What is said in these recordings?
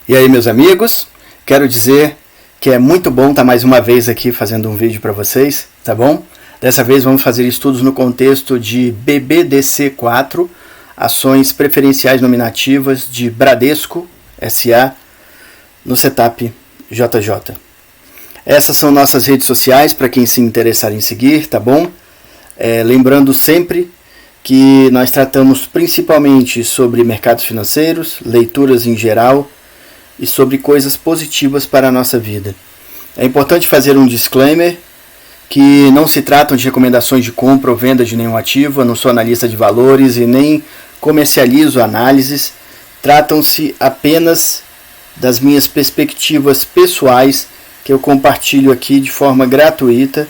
E aí, meus amigos, quero dizer que é muito bom estar mais uma vez aqui fazendo um vídeo para vocês, tá bom? Dessa vez vamos fazer estudos no contexto de BBDC4, ações preferenciais nominativas de Bradesco S.A. no setup JJ. Essas são nossas redes sociais para quem se interessar em seguir, tá bom? Lembrando sempre que nós tratamos principalmente sobre mercados financeiros, leituras em geral e sobre coisas positivas para a nossa vida. É importante fazer um disclaimer que não se tratam de recomendações de compra ou venda de nenhum ativo, eu não sou analista de valores e nem comercializo análises, tratam-se apenas das minhas perspectivas pessoais que eu compartilho aqui de forma gratuita,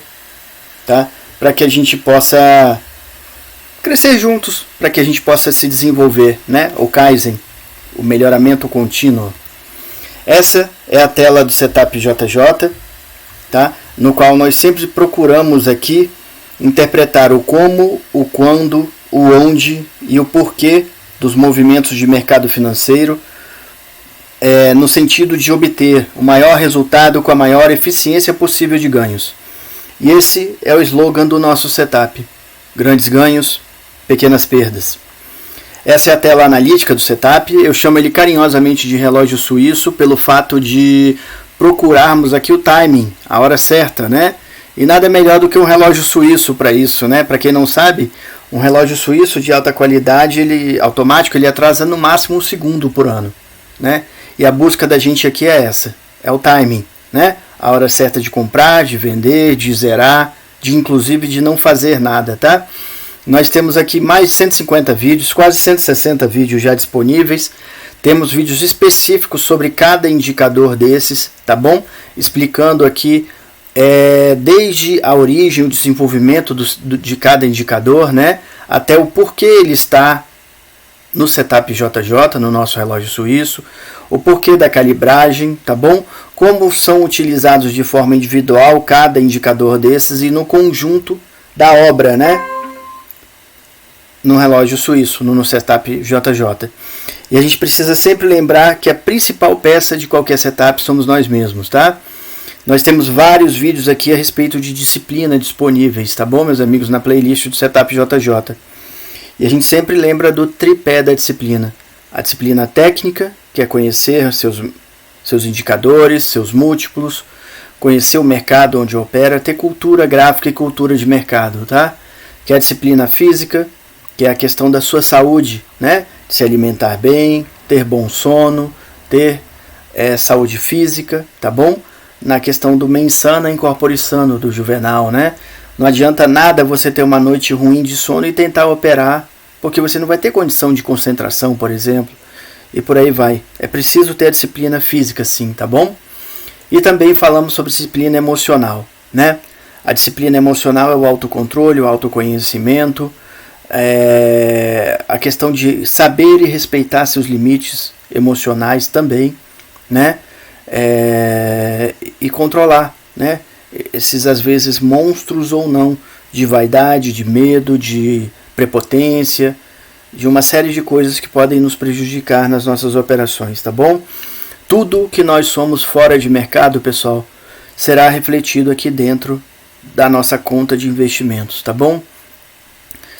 tá? Para que a gente possa crescer juntos, para que a gente possa se desenvolver, né? O Kaizen, o melhoramento contínuo. Essa é a tela do setup JJ, tá? No qual nós sempre procuramos aqui interpretar o como, o quando, o onde e o porquê dos movimentos de mercado financeiro, no sentido de obter o maior resultado com a maior eficiência possível de ganhos. E esse é o slogan do nosso setup: grandes ganhos, pequenas perdas. Essa é a tela analítica do setup, eu chamo ele carinhosamente de relógio suíço pelo fato de procurarmos aqui o timing, a hora certa, né? E nada melhor do que um relógio suíço para isso, né? Para quem não sabe, um relógio suíço de alta qualidade, automático, ele atrasa no máximo 1 segundo por ano, né? E a busca da gente aqui é essa, é o timing, né? A hora certa de comprar, de vender, de zerar, de inclusive de não fazer nada, tá? Nós temos aqui mais de 150 vídeos, quase 160 vídeos já disponíveis. Temos vídeos específicos sobre cada indicador desses, tá bom? Explicando aqui desde a origem, o desenvolvimento de cada indicador, né? Até o porquê ele está no setup JJ, no nosso relógio suíço, o porquê da calibragem, tá bom? Como são utilizados de forma individual cada indicador desses e no conjunto da obra, né? No relógio suíço, no setup JJ. E a gente precisa sempre lembrar que a principal peça de qualquer setup somos nós mesmos, tá? Nós temos vários vídeos aqui a respeito de disciplina disponíveis, tá bom, meus amigos, na playlist do setup JJ. E a gente sempre lembra do tripé da disciplina. A disciplina técnica, que é conhecer seus indicadores, seus múltiplos, conhecer o mercado onde opera, ter cultura gráfica e cultura de mercado, tá? Que é a disciplina física, que é a questão da sua saúde, né? Se alimentar bem, ter bom sono, ter saúde física, tá bom? Na questão do mens sana in corpore sano do Juvenal, né? Não adianta nada você ter uma noite ruim de sono e tentar operar, porque você não vai ter condição de concentração, por exemplo, e por aí vai. É preciso ter a disciplina física, sim, tá bom? E também falamos sobre disciplina emocional, né? A disciplina emocional é o autocontrole, o autoconhecimento, a questão de saber e respeitar seus limites emocionais também, né? E controlar, né? Esses às vezes monstros ou não de vaidade, de medo, de prepotência, de uma série de coisas que podem nos prejudicar nas nossas operações, tá bom? Tudo que nós somos fora de mercado, pessoal, será refletido aqui dentro da nossa conta de investimentos, tá bom?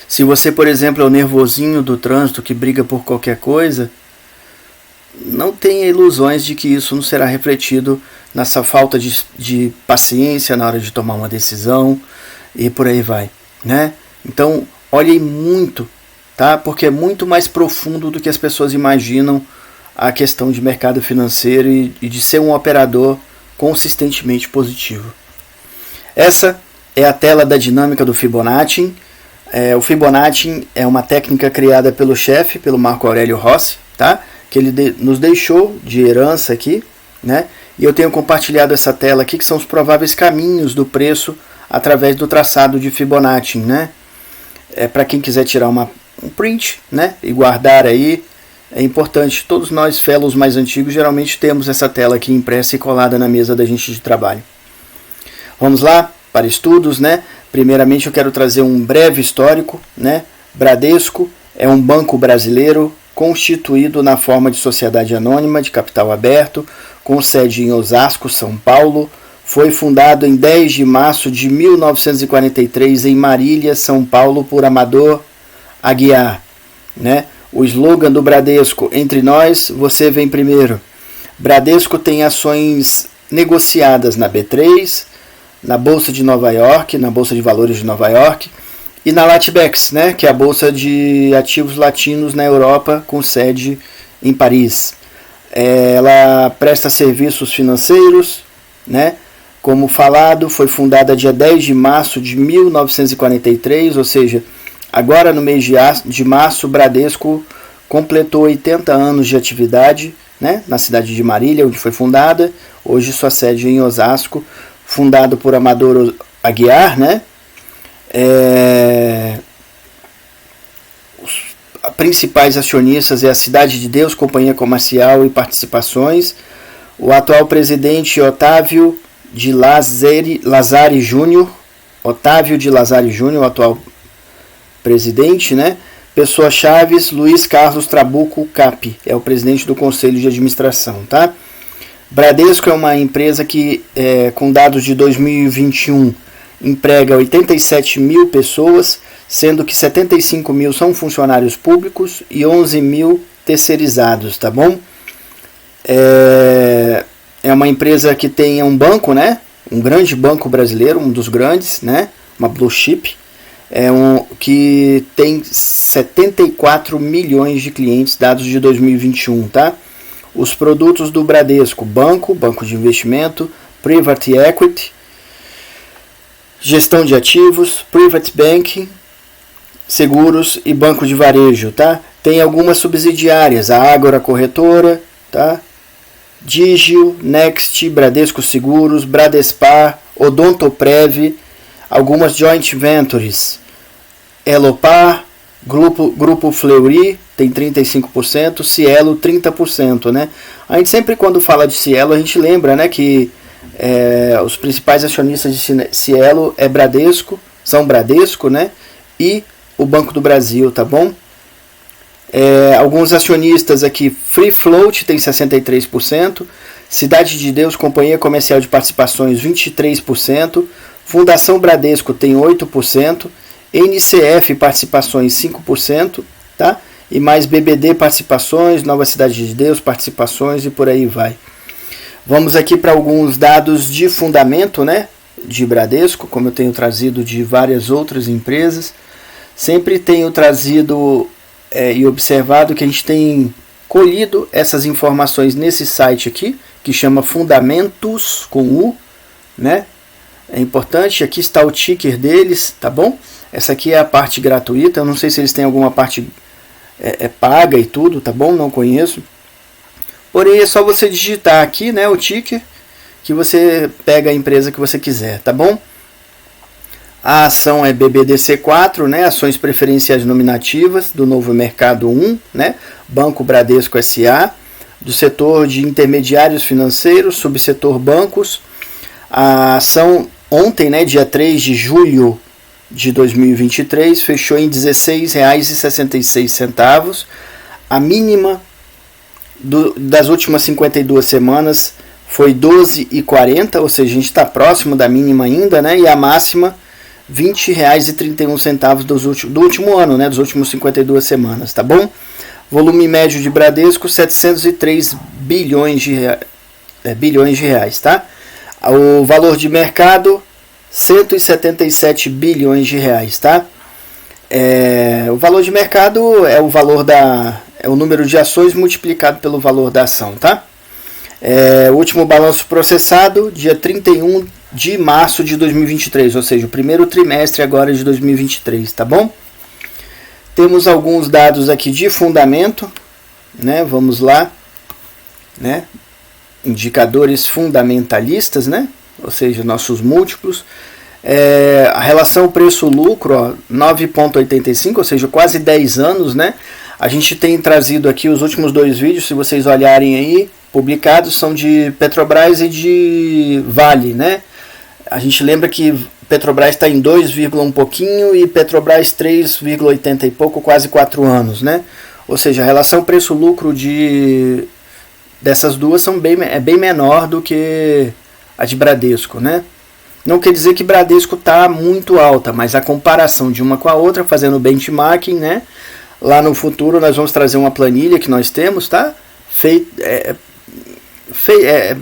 Se você, por exemplo, é o nervosinho do trânsito que briga por qualquer coisa, não tenha ilusões de que isso não será refletido nessa falta de paciência na hora de tomar uma decisão e por aí vai, né? Então, olhem muito, tá? Porque é muito mais profundo do que as pessoas imaginam a questão de mercado financeiro e de ser um operador consistentemente positivo. Essa é a tela da dinâmica do Fibonacci. O Fibonacci é uma técnica criada pelo chefe, pelo Marco Aurélio Rossi, tá? Que ele nos deixou de herança aqui, né? E eu tenho compartilhado essa tela aqui, que são os prováveis caminhos do preço através do traçado de Fibonacci, né? Para quem quiser tirar um print, né? E guardar aí, é importante. Todos nós, fellows mais antigos, geralmente temos essa tela aqui impressa e colada na mesa da gente de trabalho. Vamos lá para estudos, né? Primeiramente eu quero trazer um breve histórico, né? Bradesco é um banco brasileiro constituído na forma de sociedade anônima de capital aberto, com sede em Osasco, São Paulo. Foi fundado em 10 de março de 1943 em Marília, São Paulo, por Amador Aguiar. Né? O slogan do Bradesco: entre nós, você vem primeiro. Bradesco tem ações negociadas na B3, na Bolsa de Nova York, na Bolsa de Valores de Nova York, e na Latbex, né, que é a Bolsa de Ativos Latinos na Europa, com sede em Paris. Ela presta serviços financeiros, né? Como falado, foi fundada dia 10 de março de 1943, ou seja, agora no mês de março, o Bradesco completou 80 anos de atividade, né, na cidade de Marília, onde foi fundada. Hoje sua sede é em Osasco, fundado por Amador Aguiar, né? Os principais acionistas é a Cidade de Deus, Companhia Comercial e Participações. O atual presidente Otávio de Lazari Júnior, o atual presidente, né? Pessoa Chaves, Luiz Carlos Trabuco Cap, é o presidente do Conselho de Administração, tá? Bradesco é uma empresa que, com dados de 2021, emprega 87 mil pessoas, sendo que 75 mil são funcionários públicos e 11 mil terceirizados, tá bom? É uma empresa que tem um banco, né? Um grande banco brasileiro, um dos grandes, né? Uma blue chip, que tem 74 milhões de clientes, dados de 2021, tá? Os produtos do Bradesco: banco de investimento, private equity, gestão de ativos, private banking, seguros e banco de varejo, tá? Tem algumas subsidiárias: a Ágora Corretora, tá? Digio, Next, Bradesco Seguros, Bradespar, Odontoprev, algumas joint ventures, Elopar, Grupo Fleury tem 35%, Cielo 30%, né? A gente sempre, quando fala de Cielo, a gente lembra, né, que os principais acionistas de Cielo são Bradesco, né, e o Banco do Brasil, tá bom? Alguns acionistas aqui: Free Float tem 63%, Cidade de Deus, Companhia Comercial de Participações 23%, Fundação Bradesco tem 8%, NCF Participações 5%, tá? E mais BBD Participações, Nova Cidade de Deus Participações e por aí vai. Vamos aqui para alguns dados de fundamento, né, de Bradesco, como eu tenho trazido de várias outras empresas. Sempre tenho trazido e observado que a gente tem colhido essas informações nesse site aqui, que chama Fundamentos com U, né? É importante. Aqui está o ticker deles, tá bom? Essa aqui é a parte gratuita. Eu não sei se eles têm alguma parte paga e tudo, tá bom? Não conheço. Porém, é só você digitar aqui, né, o ticker, que você pega a empresa que você quiser, tá bom? A ação é BBDC4, né, ações preferenciais nominativas do Novo Mercado 1, né, Banco Bradesco S.A., do setor de intermediários financeiros, subsetor bancos. A ação ontem, né, dia 3 de julho de 2023, fechou em R$ 16,66. A mínima das últimas 52 semanas foi 12,40, ou seja, a gente está próximo da mínima ainda, né, e a máxima R$ 20,31 do último ano, né, dos últimos 52 semanas, tá bom? Volume médio de Bradesco, 703 bilhões de reais, tá? O valor de mercado, 177 bilhões de reais, tá? O valor de mercado é o valor é o número de ações multiplicado pelo valor da ação, tá? O último balanço processado, dia 31 de março de 2023, ou seja, o primeiro trimestre agora de 2023, tá bom? Temos alguns dados aqui de fundamento, né? Vamos lá, né? Indicadores fundamentalistas, né? Ou seja, nossos múltiplos. A relação preço-lucro, 9,85, ou seja, quase 10 anos, né? A gente tem trazido aqui os últimos 2 vídeos, se vocês olharem aí, publicados, são de Petrobras e de Vale, né? A gente lembra que Petrobras está em 2, um pouquinho e Petrobras 3,80 e pouco, quase 4 anos, né? Ou seja, a relação preço-lucro dessas duas é bem menor do que a de Bradesco, né? Não quer dizer que Bradesco está muito alta, mas a comparação de uma com a outra, fazendo benchmarking, né? Lá no futuro nós vamos trazer uma planilha que nós temos, tá?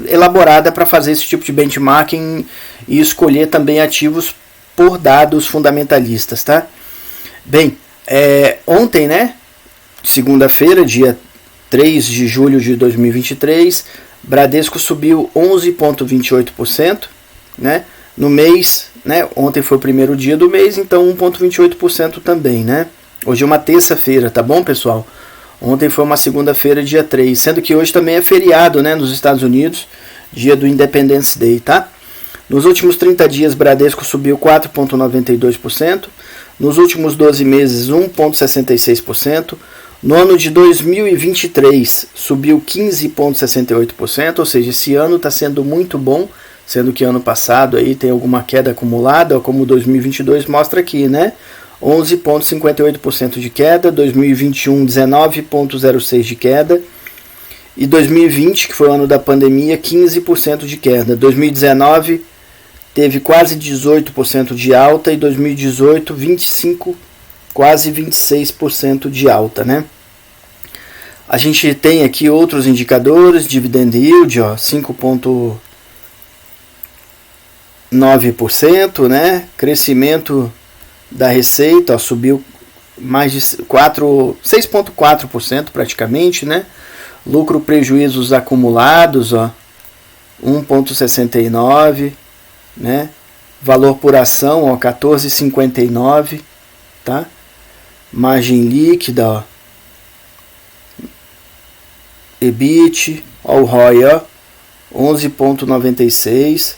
Elaborada para fazer esse tipo de benchmarking e escolher também ativos por dados fundamentalistas, tá? Bem, ontem, né? Segunda-feira, dia 3 de julho de 2023, Bradesco subiu 11,28%, né? No mês, né? Ontem foi o primeiro dia do mês, então 1,28% também, né? Hoje é uma terça-feira, tá bom, pessoal? Ontem foi uma segunda-feira, dia 3, sendo que hoje também é feriado, né, nos Estados Unidos, dia do Independence Day, tá? Nos últimos 30 dias, Bradesco subiu 4,92%, nos últimos 12 meses, 1,66%, no ano de 2023, subiu 15,68%, ou seja, esse ano está sendo muito bom, sendo que ano passado aí tem alguma queda acumulada, como 2022 mostra aqui, né? 11,58% de queda, 2021 19,06% de queda e 2020, que foi o ano da pandemia, 15% de queda. 2019 teve quase 18% de alta e 2018 25, quase 26% de alta, né? A gente tem aqui outros indicadores, dividend yield, ó, 5,9%, né? Crescimento da receita, ó, subiu mais de 6,4% praticamente, né? Lucro prejuízos acumulados, ó, 1,69, né? Valor por ação, ó, 14,59, tá? Margem líquida, ó, EBIT, ó, o ROI, ó, 11,96,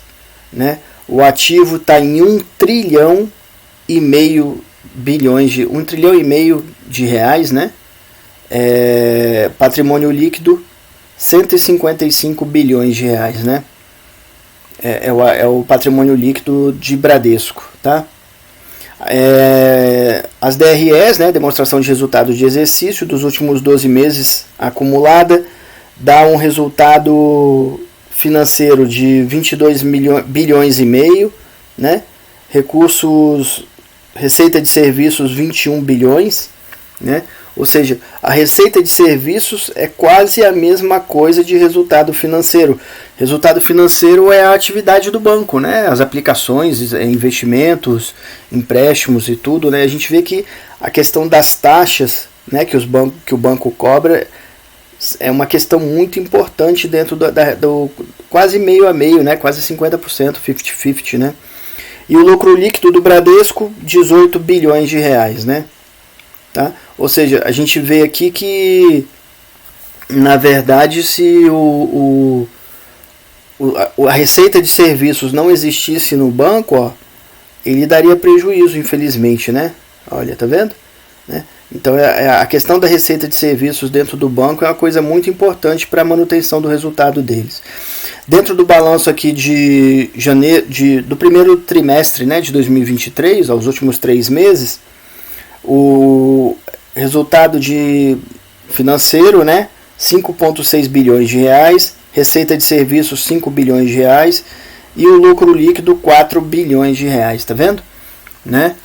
né? O ativo está em 1,5 trilhão bilhões de 1,5 trilhão de reais, né? Patrimônio líquido 155 bilhões de reais, né? É o patrimônio líquido de Bradesco, tá? As DREs, né, demonstração de resultado de exercício dos últimos 12 meses acumulada, dá um resultado financeiro de 22 bilhões e meio, né? Receita de serviços 21 bilhões, né? Ou seja, a receita de serviços é quase a mesma coisa de resultado financeiro. Resultado financeiro é a atividade do banco, né? As aplicações, investimentos, empréstimos e tudo, né? A gente vê que a questão das taxas, né, que o banco cobra é uma questão muito importante dentro do quase meio a meio, né? Quase 50%, 50-50, né? E o lucro líquido do Bradesco, 18 bilhões de reais, né? Tá? Ou seja, a gente vê aqui que, na verdade, se a receita de serviços não existisse no banco, ó, ele daria prejuízo, infelizmente, né? Olha, tá vendo? Né? Então, a questão da receita de serviços dentro do banco é uma coisa muito importante para a manutenção do resultado deles. Dentro do balanço aqui de janeiro, do primeiro trimestre, né, de 2023, aos últimos 3 meses, o resultado financeiro, né, 5,6 bilhões de reais, receita de serviços 5 bilhões de reais e o lucro líquido 4 bilhões de reais, tá vendo? Né?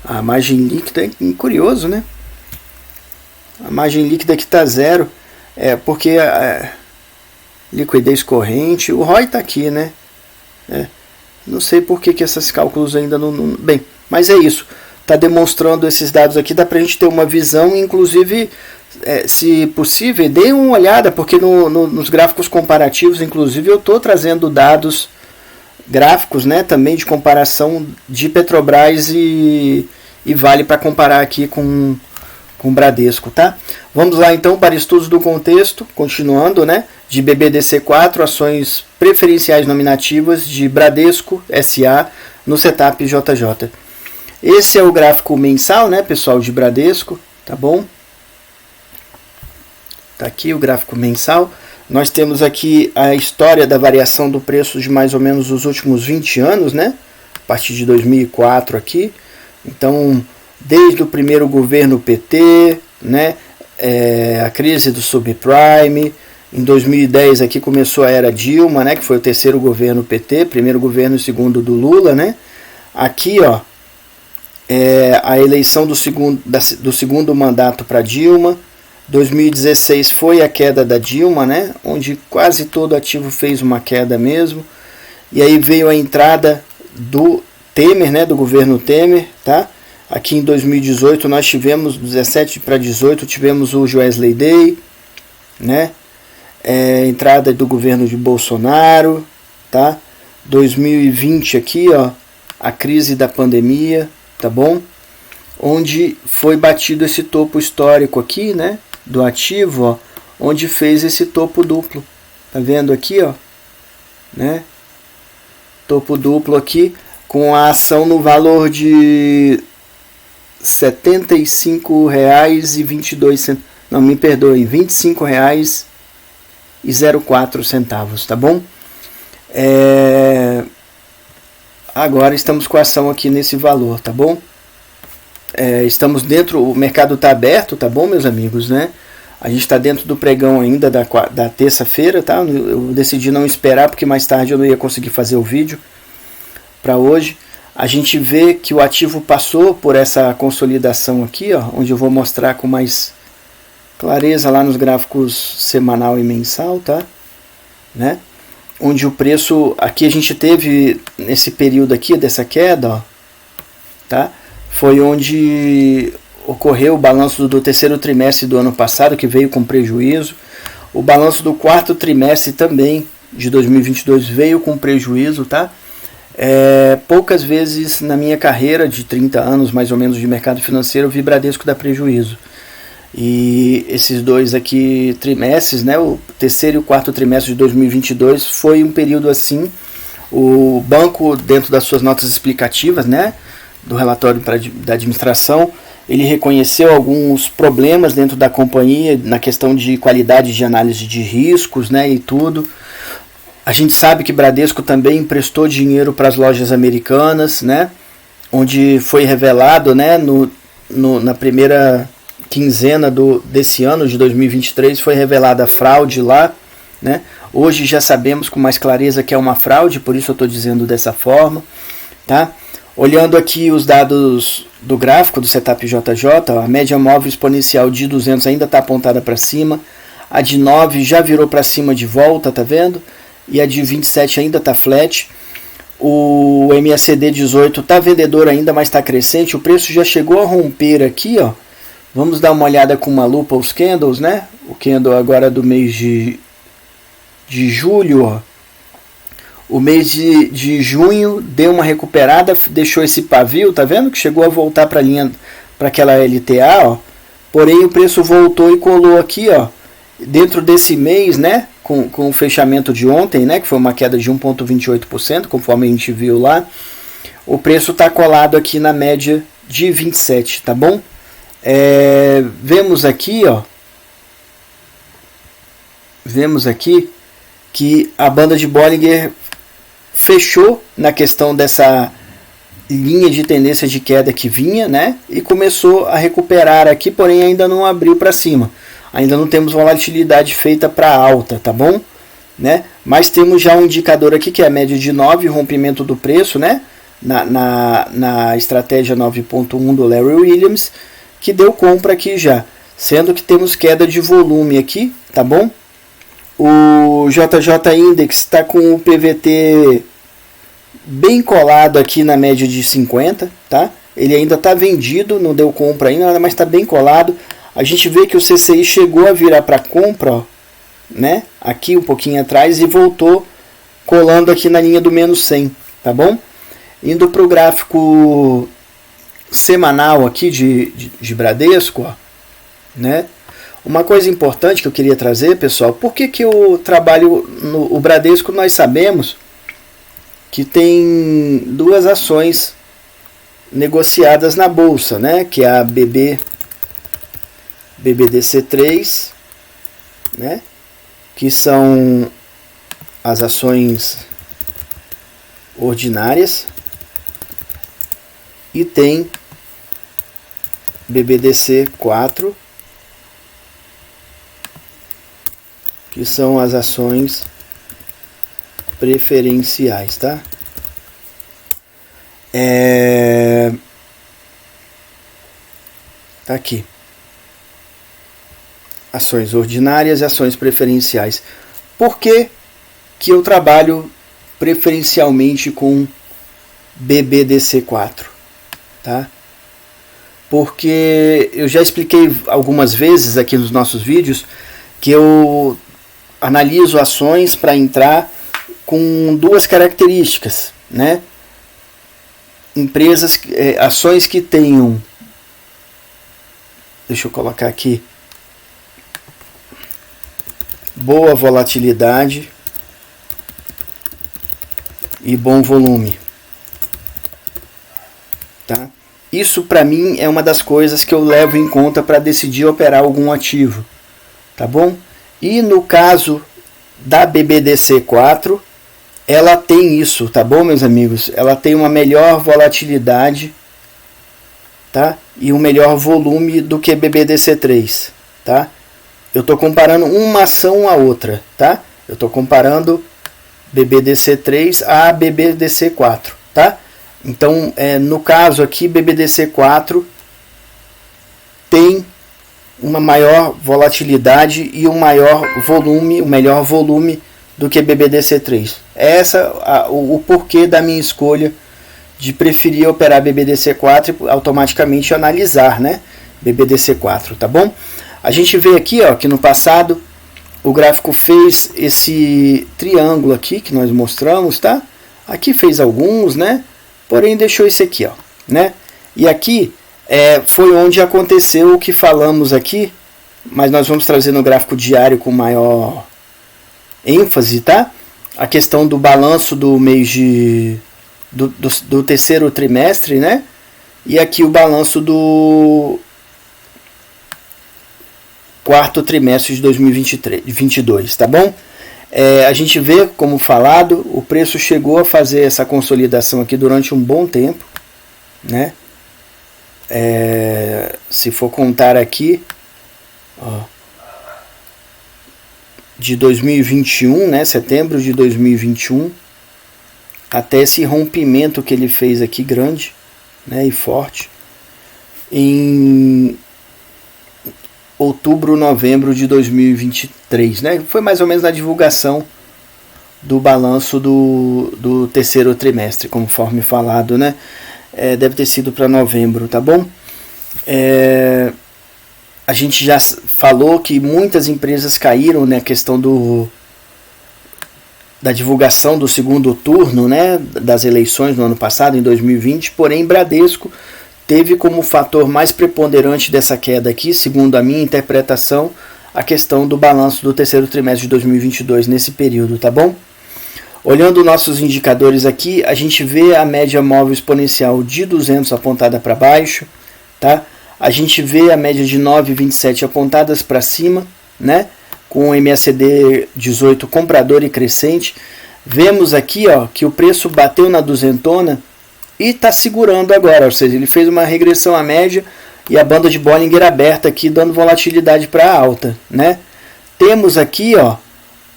A margem líquida é curioso, né? A margem líquida aqui está zero, porque a liquidez corrente, o ROI está aqui, né? Não sei por que esses cálculos ainda não... Bem, mas é isso. Está demonstrando esses dados aqui, dá para a gente ter uma visão, inclusive, se possível, dê uma olhada, porque nos gráficos comparativos, inclusive, eu estou trazendo dados gráficos, né, também de comparação de Petrobras e Vale para comparar aqui com Bradesco, tá? Vamos lá então para estudos do contexto, continuando, né, de BBDC4, ações preferenciais nominativas de Bradesco SA no setup JJ. Esse é o gráfico mensal, né, pessoal, de Bradesco, tá bom? Tá aqui o gráfico mensal. Nós temos aqui a história da variação do preço de mais ou menos os últimos 20 anos, né? A partir de 2004 aqui. Então, desde o primeiro governo PT, né, a crise do subprime. Em 2010 aqui começou a era Dilma, né, que foi o terceiro governo PT, primeiro governo e segundo do Lula, né. Aqui, ó, a eleição do segundo mandato para Dilma. 2016 foi a queda da Dilma, né, onde quase todo ativo fez uma queda mesmo. E aí veio a entrada do Temer, né, do governo Temer, tá? Aqui em 2018 nós tivemos, 17 para 18, tivemos o Wesley Day, né? Entrada do governo de Bolsonaro, tá? 2020 aqui, ó, a crise da pandemia, tá bom? Onde foi batido esse topo histórico aqui, né, do ativo, ó, onde fez esse topo duplo. Tá vendo aqui, ó, né? Topo duplo aqui com a ação no valor de R$ 75,22. Não, me perdoem, R$ 25,04, tá bom? Agora estamos com a ação aqui nesse valor, tá bom? Estamos dentro, o mercado está aberto, tá bom, meus amigos, né? A gente está dentro do pregão ainda da terça-feira, tá? Eu decidi não esperar porque mais tarde eu não ia conseguir fazer o vídeo para hoje. A gente vê que o ativo passou por essa consolidação aqui, ó, onde eu vou mostrar com mais clareza lá nos gráficos semanal e mensal, tá? Né? Onde o preço, aqui a gente teve nesse período aqui dessa queda, ó, tá? Foi onde ocorreu o balanço do terceiro trimestre do ano passado, que veio com prejuízo. O balanço do quarto trimestre também, de 2022, veio com prejuízo, tá? Poucas vezes na minha carreira de 30 anos, mais ou menos, de mercado financeiro, eu vi Bradesco dar prejuízo. E esses dois aqui trimestres, né, o terceiro e o quarto trimestre de 2022, foi um período assim. O banco, dentro das suas notas explicativas, né, do relatório da administração, ele reconheceu alguns problemas dentro da companhia na questão de qualidade de análise de riscos, né, e tudo. A gente sabe que Bradesco também emprestou dinheiro para as lojas americanas, né, onde foi revelado, né, na primeira quinzena desse ano de 2023, foi revelada a fraude lá, né. Hoje já sabemos com mais clareza que é uma fraude, por isso eu estou dizendo dessa forma, tá. Olhando aqui os dados do gráfico do Setup JJ, a média móvel exponencial de 200 ainda está apontada para cima, a de 9 já virou para cima de volta, tá vendo? E a de 27 ainda está flat. O MACD 18 está vendedor ainda, mas está crescente. O preço já chegou a romper aqui, ó. Vamos dar uma olhada com uma lupa os candles, né? O candle agora do mês de julho, ó. O mês de junho deu uma recuperada, deixou esse pavio, tá vendo? Que chegou a voltar para a linha, para aquela LTA, ó. Porém o preço voltou e colou aqui, ó, dentro desse mês, né? Com o fechamento de ontem, né? Que foi uma queda de 1,28%, conforme a gente viu lá. O preço está colado aqui na média de 27, tá bom? Vemos aqui, ó. Vemos aqui que a banda de Bollinger fechou na questão dessa linha de tendência de queda que vinha, né? E começou a recuperar aqui, porém ainda não abriu para cima. Ainda não temos volatilidade feita para alta, tá bom? Né? Mas temos já um indicador aqui que é a média de 9, rompimento do preço, né? Na estratégia 9.1 do Larry Williams, que deu compra aqui já. Sendo que temos queda de volume aqui, tá bom? O JJ Index está com o PVT bem colado aqui na média de 50, tá? Ele ainda está vendido, não deu compra ainda, mas está bem colado. A gente vê que o CCI chegou a virar para compra, ó, né? Aqui um pouquinho atrás e voltou colando aqui na linha do menos 100, tá bom? Indo para o gráfico semanal aqui de Bradesco, ó, né? Uma coisa importante que eu queria trazer, pessoal, por que eu trabalho no Bradesco? Nós sabemos que tem duas ações negociadas na bolsa, né? Que é a BBDC3, né? Que são as ações ordinárias, e tem BBDC4, que são as ações preferenciais, tá? Tá aqui. Ações ordinárias e ações preferenciais. Por que que eu trabalho preferencialmente com BBDC4? Tá? Porque eu já expliquei algumas vezes aqui nos nossos vídeos que eu analiso ações para entrar com duas características, né? Ações que tenham, deixa eu colocar aqui, boa volatilidade e bom volume, tá? Isso para mim é uma das coisas que eu levo em conta para decidir operar algum ativo, tá bom? E no caso da BBDC4, ela tem isso, tá bom, meus amigos? Ela tem uma melhor volatilidade, tá? E um melhor volume do que BBDC3, tá? Eu estou comparando uma ação a outra, tá? Eu estou comparando BBDC3 a BBDC4, tá? Então, no caso aqui, BBDC4 tem uma maior volatilidade e um maior volume, um melhor volume do que BBDC3. O porquê da minha escolha de preferir operar BBDC4 e automaticamente analisar, né, BBDC4, tá bom? A gente vê aqui, ó, que no passado o gráfico fez esse triângulo aqui que nós mostramos, tá? Aqui fez alguns, né? Porém deixou esse aqui, ó, né? E aqui foi onde aconteceu o que falamos aqui, mas nós vamos trazer no gráfico diário com maior ênfase, tá? A questão do balanço do mês do terceiro trimestre, né? E aqui o balanço do quarto trimestre de 2022, tá bom? A gente vê, como falado, o preço chegou a fazer essa consolidação aqui durante um bom tempo, né? Se for contar aqui, ó, de 2021, né, setembro de 2021, até esse rompimento que ele fez aqui grande, né, e forte, em outubro, novembro de 2023, né? Foi mais ou menos na divulgação do balanço do terceiro trimestre, conforme falado, né? Deve ter sido para novembro, tá bom? A gente já falou que muitas empresas caíram na questão da divulgação do segundo turno, né, das eleições no ano passado, em 2020, porém Bradesco teve como fator mais preponderante dessa queda aqui, segundo a minha interpretação, a questão do balanço do terceiro trimestre de 2022 nesse período, tá bom? Olhando nossos indicadores aqui, a gente vê a média móvel exponencial de 200 apontada para baixo, tá? A gente vê a média de 9,27 apontadas para cima, né? Com o MACD 18 comprador e crescente. Vemos aqui, ó, que o preço bateu na duzentona e está segurando agora, ou seja, ele fez uma regressão à média e a banda de Bollinger aberta aqui, dando volatilidade para alta, né? Temos aqui, ó,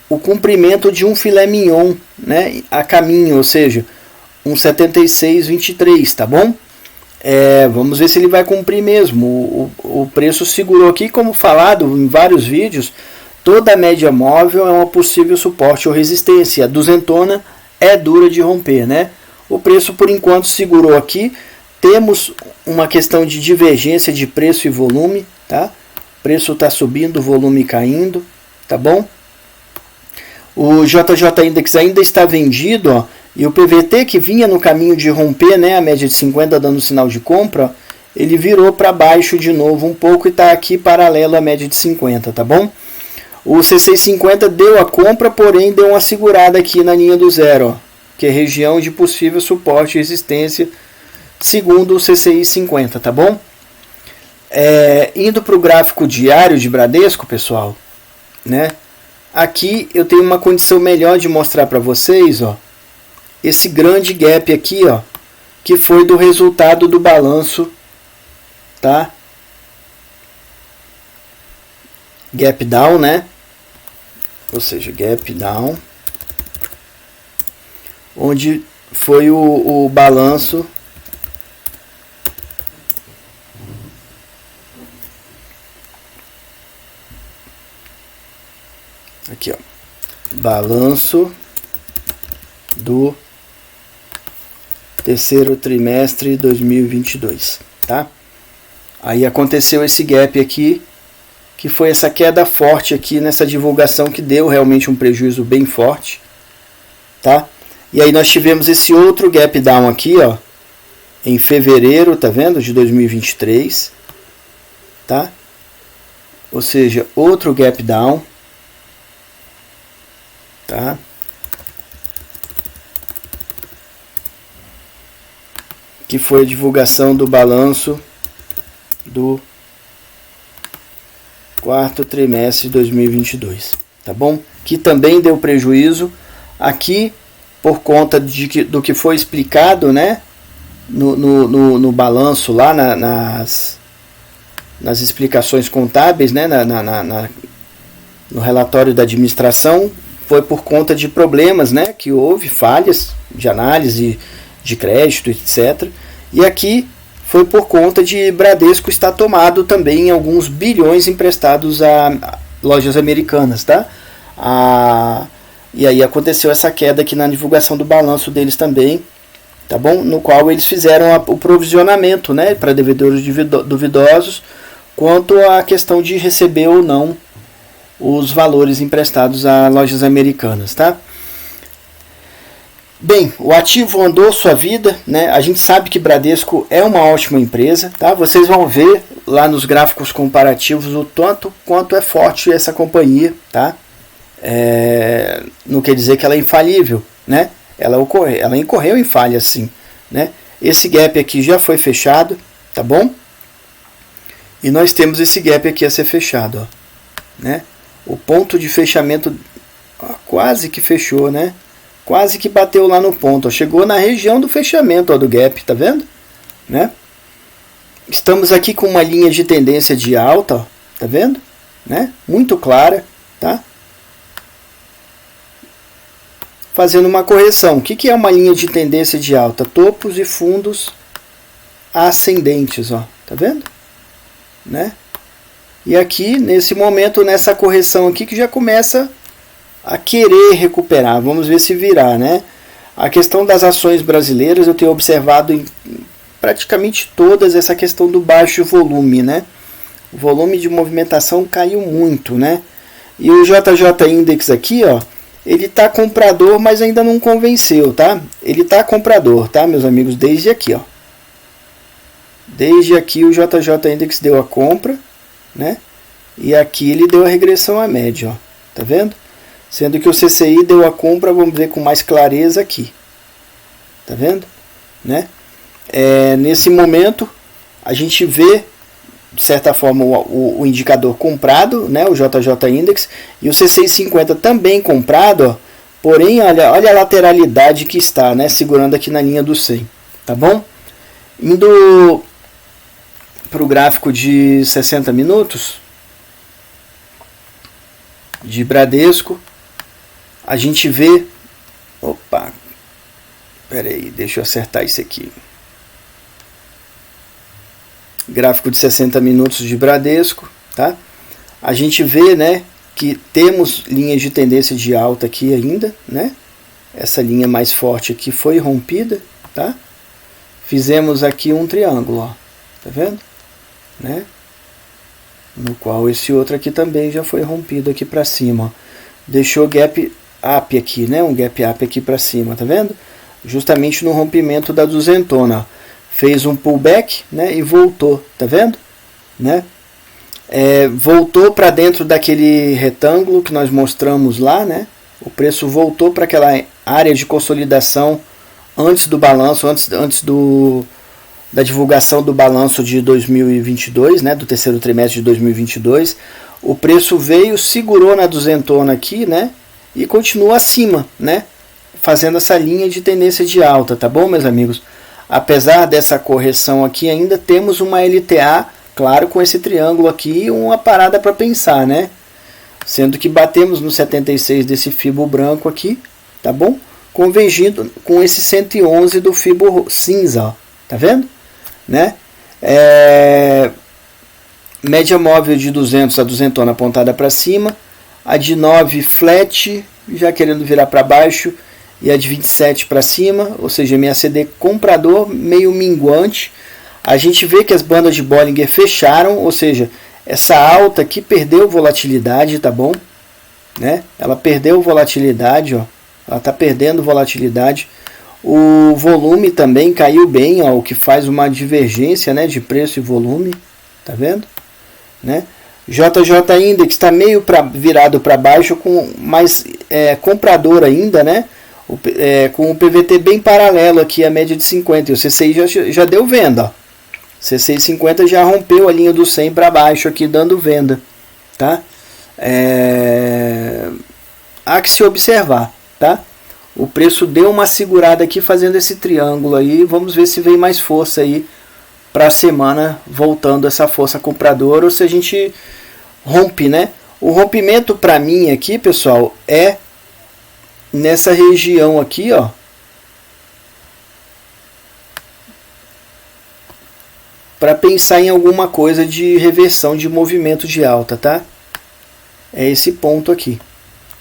o comprimento de um filé mignon, né, a caminho, ou seja, um 76,23, tá bom? Vamos ver se ele vai cumprir mesmo. O preço segurou aqui, como falado em vários vídeos, toda a média móvel é uma possível suporte ou resistência. A duzentona é dura de romper, né? O preço por enquanto segurou aqui. Temos uma questão de divergência de preço e volume, tá? O preço está subindo, o volume caindo, tá bom? O JJ Index ainda está vendido, ó, e o PVT que vinha no caminho de romper, né, a média de 50 dando sinal de compra, ó, ele virou para baixo de novo um pouco e está aqui paralelo à média de 50, tá bom? O C650 deu a compra, porém deu uma segurada aqui na linha do zero, ó, que é região de possível suporte e resistência, segundo o CCI 50, tá bom? Indo para o gráfico diário de Bradesco, pessoal, né? Aqui eu tenho uma condição melhor de mostrar para vocês, ó, esse grande gap aqui, ó, que foi do resultado do balanço, tá? gap down, né? Ou seja, gap down, onde foi o balanço aqui, ó, balanço do terceiro trimestre de 2022, tá? Aí aconteceu esse gap aqui, que foi essa queda forte aqui nessa divulgação que deu realmente um prejuízo bem forte, tá? E aí nós tivemos esse outro gap down aqui, ó, em fevereiro, tá vendo? De 2023, tá? Ou seja, outro gap down, tá? Que foi a divulgação do balanço do quarto trimestre de 2022, tá bom? Que também deu prejuízo aqui por conta do que foi explicado, né? No balanço lá, nas explicações contábeis, né? No relatório da administração, foi por conta de problemas, né? Que houve falhas de análise de crédito, etc. E aqui foi por conta de Bradesco estar tomado também em alguns bilhões emprestados a lojas americanas, tá? E aí aconteceu essa queda aqui na divulgação do balanço deles também, tá bom? No qual eles fizeram o provisionamento, né, para devedores duvidosos quanto à questão de receber ou não os valores emprestados a lojas americanas, tá? Bem, o ativo andou sua vida, né? A gente sabe que Bradesco é uma ótima empresa, tá? Vocês vão ver lá nos gráficos comparativos o tanto quanto é forte essa companhia, tá? Não quer dizer que ela é infalível, né? Ela incorreu em falha, sim, né? Esse gap aqui já foi fechado, tá bom? E nós temos esse gap aqui a ser fechado, ó, né? O ponto de fechamento quase que fechou, né? Quase que bateu lá no ponto, ó. Chegou na região do fechamento, ó, do gap, tá vendo? Né? Estamos aqui com uma linha de tendência de alta, ó, tá vendo? Né? Muito clara, tá? Fazendo uma correção. O que é uma linha de tendência de alta? Topos e fundos ascendentes, ó, tá vendo? Né? E aqui, nesse momento, nessa correção aqui, que já começa a querer recuperar. Vamos ver se virar, né? A questão das ações brasileiras, eu tenho observado em praticamente todas essa questão do baixo volume, né? O volume de movimentação caiu muito, né? E o JJ Index aqui, ó, ele tá comprador, mas ainda não convenceu, tá? Ele tá comprador, tá, meus amigos? Desde aqui, ó. Desde aqui o JJ Index deu a compra, né? E aqui ele deu a regressão à média, ó. Tá vendo? Sendo que o CCI deu a compra, vamos ver com mais clareza aqui. Tá vendo? Né? Nesse momento, a gente vê, de certa forma, o indicador comprado, né? O JJ Index, e o CCI 50 também comprado, ó, porém, olha a lateralidade que está, né? Segurando aqui na linha do 100. Tá bom? Indo para o gráfico de 60 minutos, de Bradesco, a gente vê, opa, peraí, deixa eu acertar isso aqui, gráfico de 60 minutos de Bradesco, tá? A gente vê, né, que temos linhas de tendência de alta aqui ainda, né? Essa linha mais forte aqui foi rompida, tá? Fizemos aqui um triângulo, ó, tá vendo? Né? No qual esse outro aqui também já foi rompido aqui para cima, ó. Deixou gap up aqui, né? Um gap up aqui para cima, tá vendo? Justamente no rompimento da duzentona, ó. Fez um pullback, né? E voltou, tá vendo? Né? Voltou para dentro daquele retângulo que nós mostramos lá, né? O preço voltou para aquela área de consolidação antes do balanço, antes da divulgação do balanço de 2022, né? Do terceiro trimestre de 2022. O preço veio, segurou na duzentona aqui, né? E continua acima, né? Fazendo essa linha de tendência de alta, tá bom, meus amigos? Apesar dessa correção aqui, ainda temos uma LTA, claro, com esse triângulo aqui, uma parada para pensar, né? Sendo que batemos no 76 desse Fibo branco aqui, tá bom? Convergindo com esse 111 do Fibo cinza, ó, tá vendo? Né? Média móvel de 200 a 200 apontada para cima, a de 9 flat, já querendo virar para baixo, e a de 27 para cima, ou seja, MACD comprador meio minguante. A gente vê que as bandas de Bollinger fecharam, ou seja, essa alta aqui perdeu volatilidade, tá bom? Né? Ela perdeu volatilidade, ó. Ela está perdendo volatilidade. O volume também caiu bem, ó, o que faz uma divergência, né, de preço e volume, tá vendo? Né? JJ Index está meio virado para baixo, com mais comprador ainda, né? Com o PVT bem paralelo aqui, a média de 50. E o CCI já deu venda, ó. CCI 50 já rompeu a linha do 100 para baixo aqui, dando venda, tá? Há que se observar, tá? O preço deu uma segurada aqui fazendo esse triângulo aí. Vamos ver se vem mais força aí para a semana, voltando essa força compradora, ou se a gente rompe, né? O rompimento para mim aqui, pessoal, é nessa região aqui, ó. Para pensar em alguma coisa de reversão de movimento de alta, tá? É esse ponto aqui,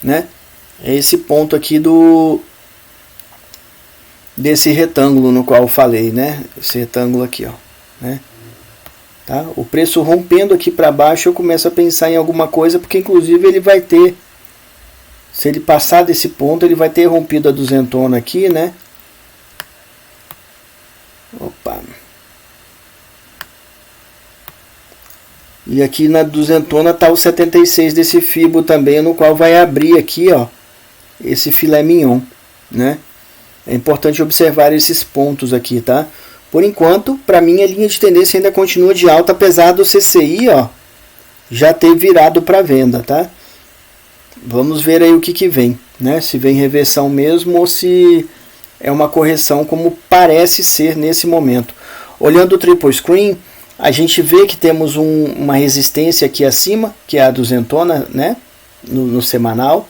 né? É esse ponto aqui desse retângulo no qual eu falei, né? Esse retângulo aqui, ó, né? Tá? O preço rompendo aqui para baixo, eu começo a pensar em alguma coisa, porque inclusive ele vai ter, se ele passar desse ponto, ele vai ter rompido a duzentona aqui, né? Opa. E aqui na duzentona está o 76 desse Fibo também, no qual vai abrir aqui, ó, esse filé mignon, né? É importante observar esses pontos aqui, tá? Por enquanto, para mim, a linha de tendência ainda continua de alta, apesar do CCI, ó, já ter virado para venda, tá? Vamos ver aí o que vem, né? Se vem reversão mesmo ou se é uma correção, como parece ser nesse momento. Olhando o triple screen, a gente vê que temos uma resistência aqui acima, que é a duzentona, né? No semanal.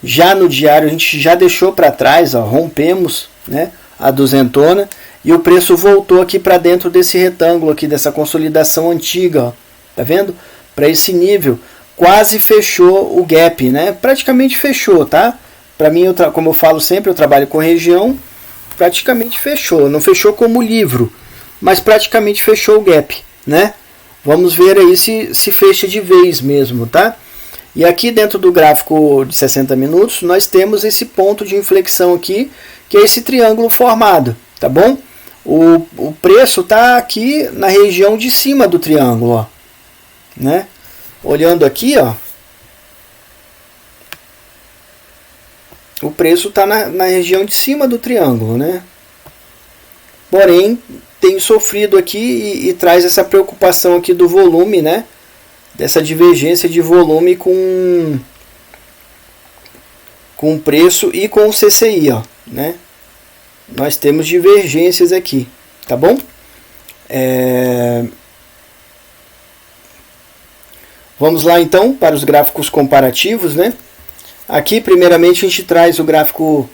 Já no diário a gente já deixou para trás, ó, rompemos, né, a duzentona, e o preço voltou aqui para dentro desse retângulo aqui, dessa consolidação antiga, ó, tá vendo? Para esse nível, quase fechou o gap, né? Praticamente fechou, tá? Para mim, como eu falo sempre, eu trabalho com região, praticamente fechou, não fechou como livro, mas praticamente fechou o gap, né? Vamos ver aí se fecha de vez mesmo, tá? E aqui dentro do gráfico de 60 minutos, nós temos esse ponto de inflexão aqui, que é esse triângulo formado, tá bom? O preço está aqui na região de cima do triângulo, ó, né? Olhando aqui, ó, o preço está na região de cima do triângulo, né? Porém, tem sofrido aqui e traz essa preocupação aqui do volume, né? Dessa divergência de volume com o preço e com o CCI, ó, né? Nós temos divergências aqui, tá bom? Vamos lá então para os gráficos comparativos, né? Aqui primeiramente a gente traz o gráfico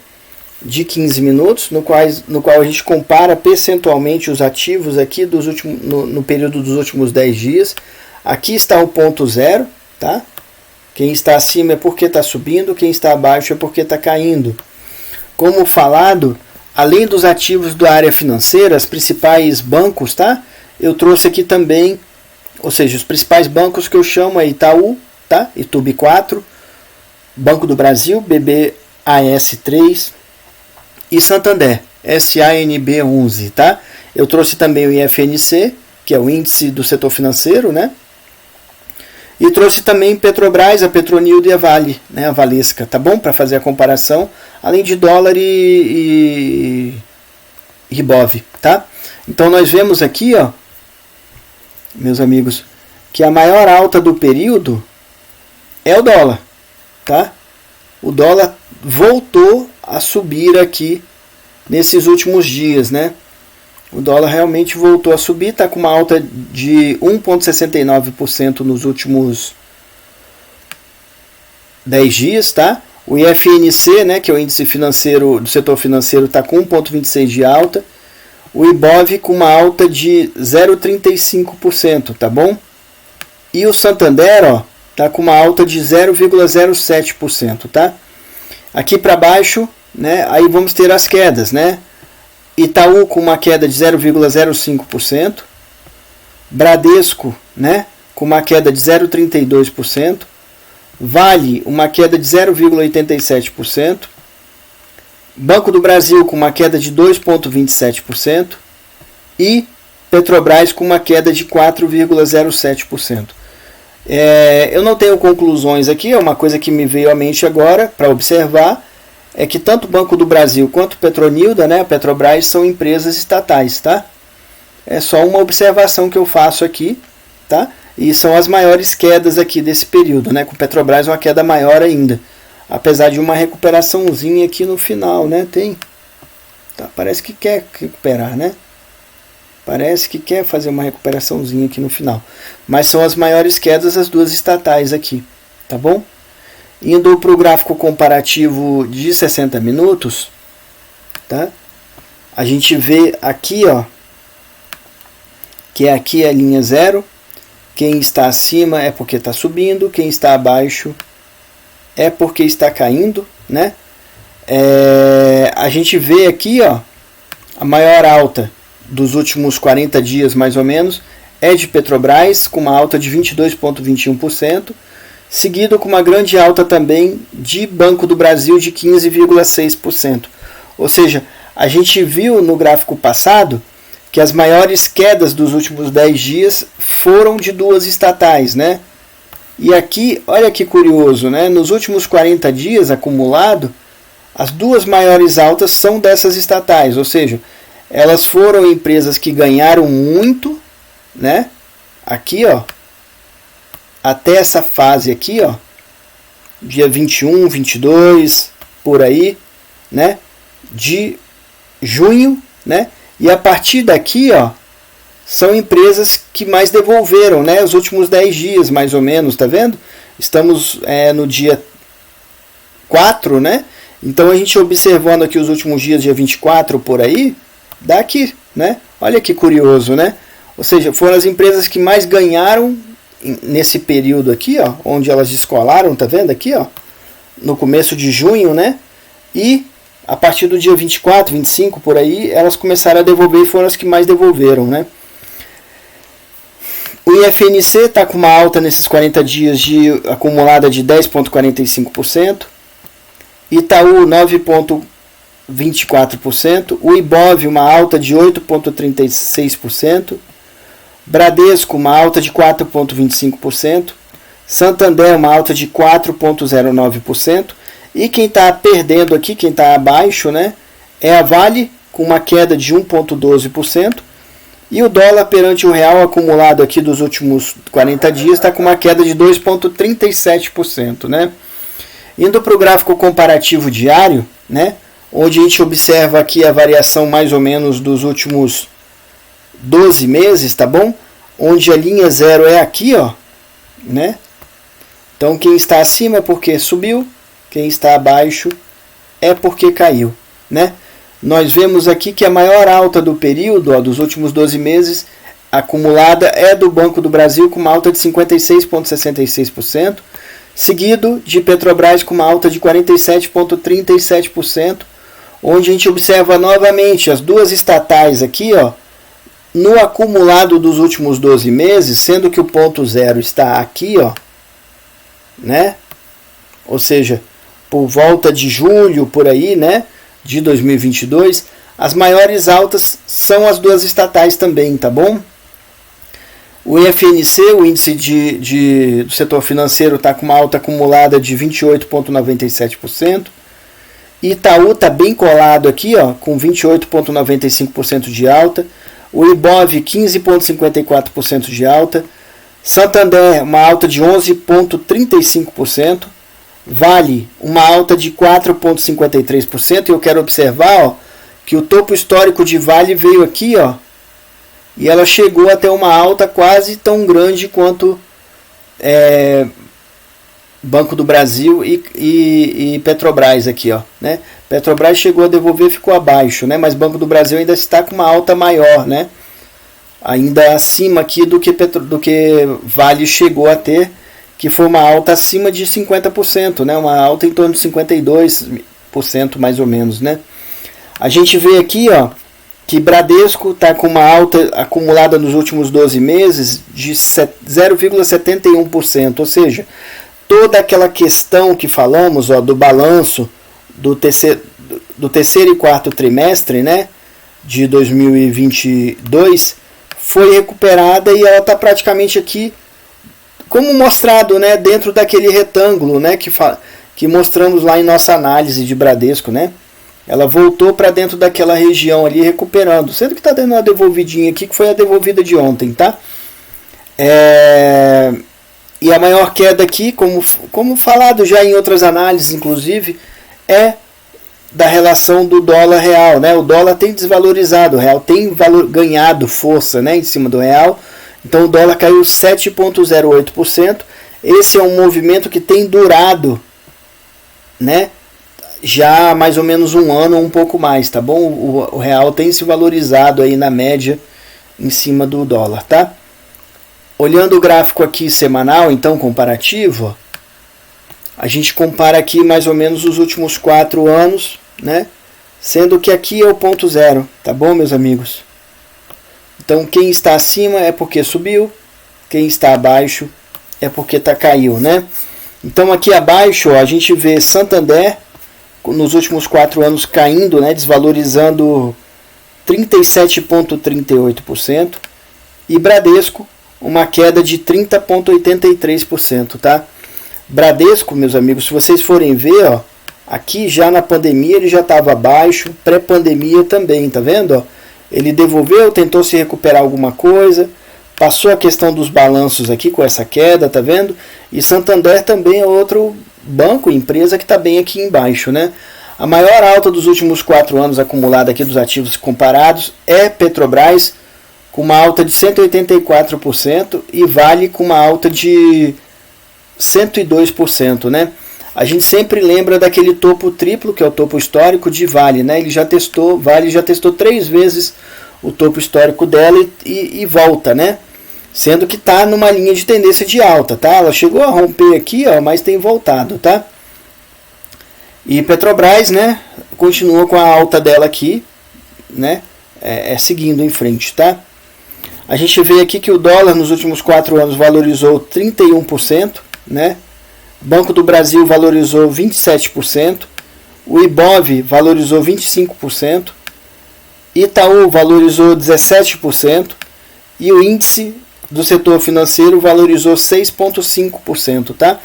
de 15 minutos, no qual a gente compara percentualmente os ativos aqui no período dos últimos 10 dias. Aqui está o ponto zero, tá? Quem está acima é porque está subindo, quem está abaixo é porque está caindo. Como falado, além dos ativos da área financeira, os principais bancos, tá? Eu trouxe aqui também, ou seja, os principais bancos que eu chamo é Itaú, tá? Itub 4, Banco do Brasil, BBAS3 e Santander, SANB 11, tá? Eu trouxe também o IFNC, que é o índice do setor financeiro, né? E trouxe também Petrobras, a Petronildo e a Vale, né, a Valesca, tá bom? Para fazer a comparação, além de dólar e Ribov, tá? Então nós vemos aqui, ó, meus amigos, que a maior alta do período é o dólar, tá? O dólar voltou a subir aqui nesses últimos dias, né? O dólar realmente voltou a subir, está com uma alta de 1,69% nos últimos 10 dias, tá? O IFNC, né, que é o índice financeiro do setor financeiro, está com 1,26 de alta. O IBOV com uma alta de 0,35%, tá bom? E o Santander, ó, tá com uma alta de 0,07%, tá? Aqui para baixo, né, aí vamos ter as quedas, né? Itaú com uma queda de 0,05%, Bradesco, né, com uma queda de 0,32%, Vale uma queda de 0,87%, Banco do Brasil com uma queda de 2,27% e Petrobras com uma queda de 4,07%. Eu não tenho conclusões aqui, é uma coisa que me veio à mente agora para observar, é que tanto o Banco do Brasil quanto o Petronilda, né, a Petrobras, são empresas estatais, tá? É só uma observação que eu faço aqui, tá? E são as maiores quedas aqui desse período, né? Com o Petrobras uma queda maior ainda, apesar de uma recuperaçãozinha aqui no final, né? Tem, tá, parece que quer recuperar, né? Parece que quer fazer uma recuperaçãozinha aqui no final. Mas são as maiores quedas as duas estatais aqui, tá bom? Indo para o gráfico comparativo de 60 minutos, tá? A gente vê aqui, ó, que aqui é a linha zero. Quem está acima é porque está subindo, quem está abaixo é porque está caindo, né? A gente vê aqui, ó, a maior alta dos últimos 40 dias, mais ou menos, é de Petrobras, com uma alta de 22,21%, seguido com uma grande alta também de Banco do Brasil de 15,6%. Ou seja, a gente viu no gráfico passado que as maiores quedas dos últimos 10 dias foram de duas estatais, né? E aqui, olha que curioso, né? Nos últimos 40 dias acumulado, as duas maiores altas são dessas estatais, ou seja, elas foram empresas que ganharam muito, né? Aqui, ó, até essa fase aqui, ó, dia 21, 22, por aí, né? De junho, né? E a partir daqui, ó, são empresas que mais devolveram, né? Os últimos 10 dias, mais ou menos, tá vendo? Estamos no dia 4, né? Então a gente observando aqui os últimos dias, dia 24, por aí, daqui, né? Olha que curioso, né? Ou seja, foram as empresas que mais ganharam nesse período aqui, ó, onde elas descolaram, tá vendo aqui, ó? No começo de junho, né? E a partir do dia 24, 25, por aí, elas começaram a devolver e foram as que mais devolveram, né? O IFNC está com uma alta nesses 40 dias acumulada de 10,45%. Itaú, 9,24%. O IBOV, uma alta de 8,36%. Bradesco, uma alta de 4,25%. Santander, uma alta de 4,09%. E quem está perdendo aqui, quem está abaixo, né, é a Vale, com uma queda de 1,12%. E o dólar perante o real acumulado aqui dos últimos 40 dias está com uma queda de 2,37%. Né? Indo para o gráfico comparativo diário, né, onde a gente observa aqui a variação mais ou menos dos últimos 12 meses, tá bom? Onde a linha zero é aqui, ó, né? Então quem está acima é porque subiu, quem está abaixo é porque caiu, né? Nós vemos aqui que a maior alta do período, ó, dos últimos 12 meses, acumulada, é do Banco do Brasil, com uma alta de 56,66%, seguido de Petrobras com uma alta de 47,37%, onde a gente observa novamente as duas estatais aqui, ó, no acumulado dos últimos 12 meses, sendo que o ponto zero está aqui, ó, né? Ou seja, por volta de julho, por aí, né, de 2022, as maiores altas são as duas estatais também, tá bom? O IFNC, o índice do setor financeiro, está com uma alta acumulada de 28,97%. Itaú está bem colado aqui, ó, com 28,95% de alta. O IBOV, 15,54% de alta. Santander, uma alta de 11,35%. Vale, uma alta de 4,53%. E eu quero observar, ó, que o topo histórico de Vale veio aqui, ó, e ela chegou até uma alta quase tão grande quanto Banco do Brasil e Petrobras aqui, ó, né? Petrobras chegou a devolver, ficou abaixo, né? Mas Banco do Brasil ainda está com uma alta maior, né? Ainda acima aqui do que Vale chegou a ter, que foi uma alta acima de 50%, né? Uma alta em torno de 52% mais ou menos, né? A gente vê aqui, ó, que Bradesco está com uma alta acumulada nos últimos 12 meses de 0,71%, ou seja, toda aquela questão que falamos, ó, do balanço do terceiro e quarto trimestre, né, de 2022 foi recuperada e ela está praticamente aqui como mostrado, né, dentro daquele retângulo, né, que mostramos lá em nossa análise de Bradesco, né? Ela voltou para dentro daquela região ali recuperando, sendo que está dando uma devolvidinha aqui que foi a devolvida de ontem, tá? E a maior queda aqui, como falado já em outras análises, inclusive, é da relação do dólar real, né? O dólar tem desvalorizado, o real tem ganhado força, né, em cima do real. Então o dólar caiu 7,08%. Esse é um movimento que tem durado, né, já há mais ou menos um ano ou um pouco mais, tá bom? O real tem se valorizado aí na média em cima do dólar, tá? Olhando o gráfico aqui semanal, então comparativo, ó, a gente compara aqui mais ou menos os últimos 4 anos, né? Sendo que aqui é o ponto zero, tá bom, meus amigos? Então quem está acima é porque subiu, quem está abaixo é porque caiu, né? Então aqui abaixo, ó, a gente vê Santander nos últimos 4 anos caindo, né, desvalorizando 37,38%, e Bradesco uma queda de 30,83%, tá? Bradesco, meus amigos, se vocês forem ver, ó, aqui já na pandemia ele já estava abaixo, pré-pandemia também, tá vendo? Ó? Ele devolveu, tentou se recuperar alguma coisa, passou a questão dos balanços aqui com essa queda, tá vendo? E Santander também é outro banco, empresa que está bem aqui embaixo, né? A maior alta dos últimos 4 anos acumulada aqui dos ativos comparados é Petrobras, com uma alta de 184%, e Vale com uma alta de 102%, né? A gente sempre lembra daquele topo triplo, que é o topo histórico de Vale, né? Vale já testou 3 vezes o topo histórico dela e volta, né? Sendo que está numa linha de tendência de alta, tá? Ela chegou a romper aqui, ó, mas tem voltado, tá? E Petrobras, né, continua com a alta dela aqui, né, seguindo em frente, tá? A gente vê aqui que o dólar nos últimos 4 anos valorizou 31%, né? Banco do Brasil valorizou 27%, o Ibov valorizou 25%, Itaú valorizou 17% e o índice do setor financeiro valorizou 6,5%, tá?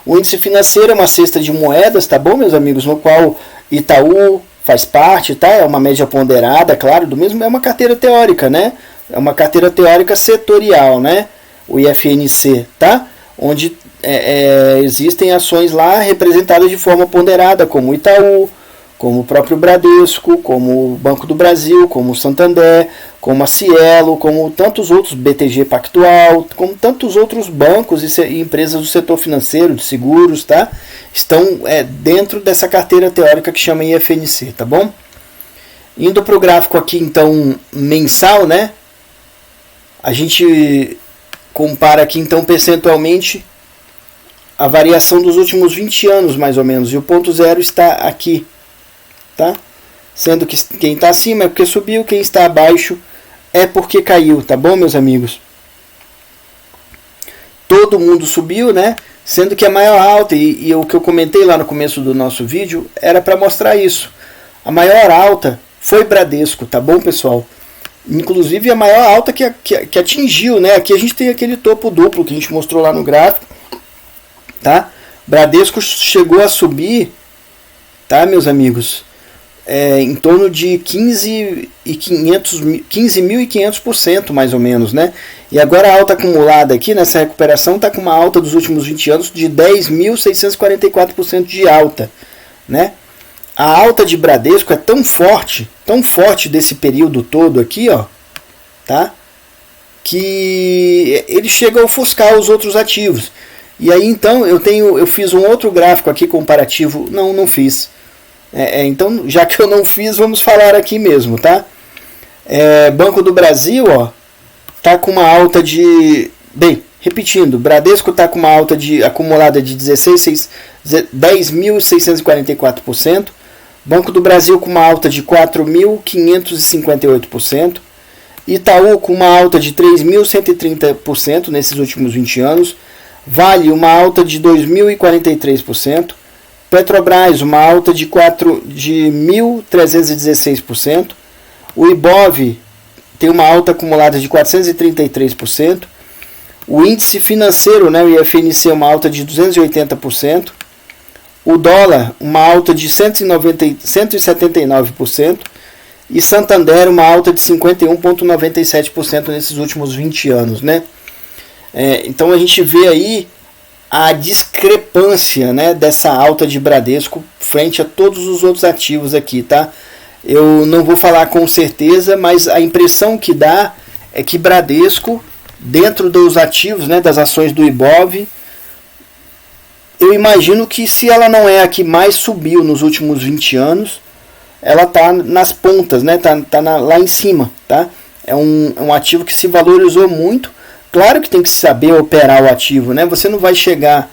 O índice financeiro é uma cesta de moedas, tá bom, meus amigos, no qual Itaú faz parte, tá? É uma média ponderada, claro, do mesmo, é uma carteira teórica, né? É uma carteira teórica setorial, né? O IFNC, tá? Onde existem ações lá representadas de forma ponderada, como o Itaú, como o próprio Bradesco, como o Banco do Brasil, como o Santander, como a Cielo, como tantos outros, BTG Pactual, como tantos outros bancos e empresas do setor financeiro, de seguros, tá? Estão dentro dessa carteira teórica que chama IFNC, tá bom? Indo para o gráfico aqui, então, mensal, né? A gente compara aqui, então, percentualmente a variação dos últimos 20 anos, mais ou menos, e o ponto zero está aqui, tá? Sendo que quem está acima é porque subiu, quem está abaixo é porque caiu, tá bom, meus amigos? Todo mundo subiu, né? Sendo que a maior alta, e o que eu comentei lá no começo do nosso vídeo, era para mostrar isso. A maior alta foi Bradesco, tá bom, pessoal? Inclusive a maior alta que atingiu, né? Aqui a gente tem aquele topo duplo que a gente mostrou lá no gráfico, tá? Bradesco chegou a subir, tá, meus amigos? Em torno de 15.500% mais ou menos, né? E agora a alta acumulada aqui nessa recuperação está com uma alta dos últimos 20 anos de 10.644% de alta, né? A alta de Bradesco é tão forte desse período todo aqui, ó, tá? Que ele chega a ofuscar os outros ativos. E aí então eu fiz um outro gráfico aqui comparativo. Não fiz. Então, já que eu não fiz, vamos falar aqui mesmo, tá? Banco do Brasil, ó, tá com uma alta de... Bem, repetindo, Bradesco está com uma alta acumulada de 10.644%. Banco do Brasil com uma alta de 4.558%. Itaú com uma alta de 3.130% nesses últimos 20 anos. Vale uma alta de 2.043%. Petrobras uma alta de 1.316%. O Ibov tem uma alta acumulada de 433%. O índice financeiro, né, o IFNC, uma alta de 280%. O dólar, uma alta de 179%. E Santander, uma alta de 51,97% nesses últimos 20 anos. Né? Então a gente vê aí a discrepância, né, dessa alta de Bradesco frente a todos os outros ativos aqui. Tá? Eu não vou falar com certeza, mas a impressão que dá é que Bradesco, dentro dos ativos, né, das ações do Ibov, eu imagino que se ela não é a que mais subiu nos últimos 20 anos, ela está nas pontas, né, lá em cima. Tá? É um ativo que se valorizou muito. Claro que tem que saber operar o ativo. Né? Você não vai chegar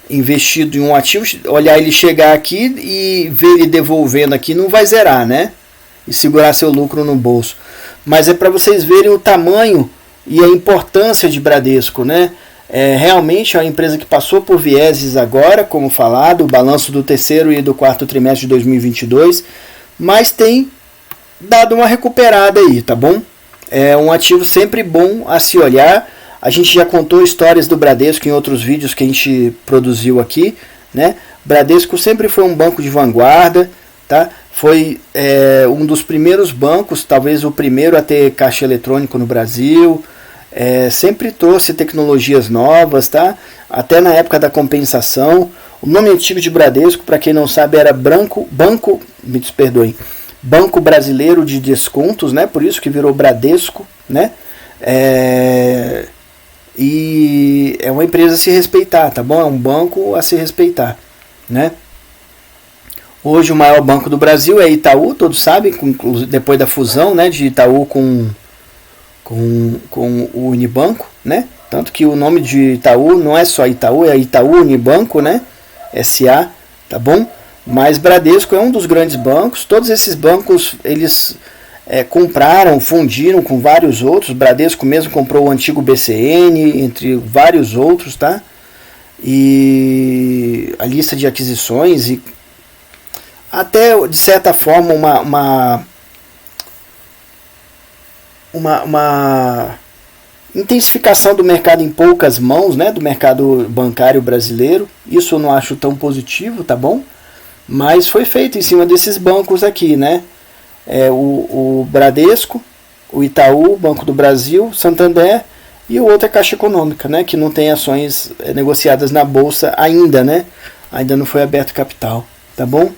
investido em um ativo, olhar ele chegar aqui e ver ele devolvendo aqui, não vai zerar, né? E segurar seu lucro no bolso. Mas é para vocês verem o tamanho e a importância de Bradesco, né? Realmente é uma empresa que passou por vieses agora, como falado, o balanço do terceiro e do quarto trimestre de 2022, mas tem dado uma recuperada aí, tá bom? É um ativo sempre bom a se olhar. A gente já contou histórias do Bradesco em outros vídeos que a gente produziu aqui, né? Bradesco sempre foi um banco de vanguarda, tá? Foi um dos primeiros bancos, talvez o primeiro a ter caixa eletrônico no Brasil. Sempre trouxe tecnologias novas, tá? Até na época da compensação. O nome antigo de Bradesco, para quem não sabe, era Banco Brasileiro de Descontos, né? Por isso que virou Bradesco, né? E é uma empresa a se respeitar, tá bom? É um banco a se respeitar, né? Hoje o maior banco do Brasil é Itaú, todos sabem, depois da fusão, né, de Itaú com o Unibanco, né? Tanto que o nome de Itaú não é só Itaú, é Itaú Unibanco, né? SA, tá bom? Mas Bradesco é um dos grandes bancos. Todos esses bancos, eles compraram, fundiram com vários outros. Bradesco mesmo comprou o antigo BCN, entre vários outros, tá? E a lista de aquisições e até, de certa forma, uma intensificação do mercado em poucas mãos, né, do mercado bancário brasileiro. Isso eu não acho tão positivo, tá bom? Mas foi feito em cima desses bancos aqui, né? O Bradesco, o Itaú, Banco do Brasil, Santander e o outro é Caixa Econômica, né, que não tem ações negociadas na bolsa ainda, né? Ainda não foi aberto capital, tá bom?